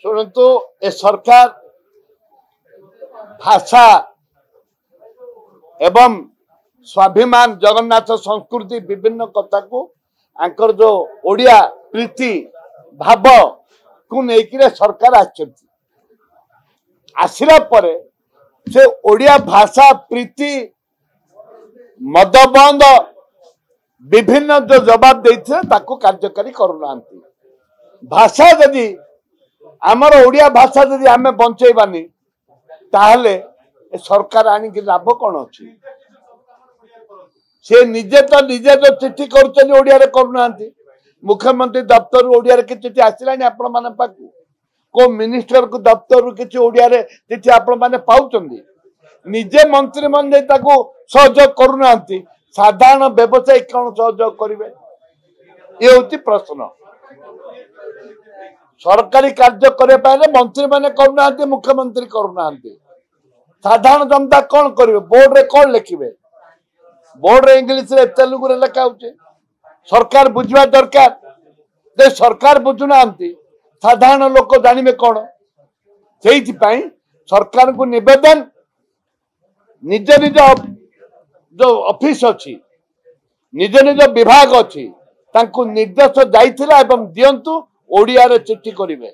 शुणु ए सरकार भाषा एवं स्वाभिमान जगन्नाथ संस्कृति विभिन्न कथा को आंकर जो ओडिया प्रीति भाव को लेकिन सरकार आसला पर से ओडिया भाषा प्रीति मद बंद विभिन्न जो जवाब देते ताको कार्यकारी करूना भाषा जदि आमर ओडिया भाषा जदि आमे बंचेबानी ताहले सरकार आनिक लाभ कौन अच्छी से निजे तो चिठी करूना मुख्यमंत्री दफ्तर ओडिया कि चिठी आसला आपण मान पाखु को मिनिस्टर को दफ्तर किसी ओडिया चिठी आपण मैंने पाँच निजे मंत्री मन सहयोग करूना साधारण व्यवसायी कौन सहयोग करेंगे ये हूँ प्रश्न सरकारी कार्य करने मंत्री मैंने करूना मुख्यमंत्री करूना साधारण जनता कौन करेंगे बोर्ड रे कौन लिखे बोर्ड रे इंग्लिश रे तेलुगु रे लिखा हो सरकार बुझा दरकार जे सरकार बुझुना साधारण लोक जानवे कौन से सरकार को निवेदन निज निज जो ऑफिस अच्छी निज निज विभाग अच्छी निर्देश जाइथिला एवं दियंतु ओडिया रे चिट्ठी करिवे।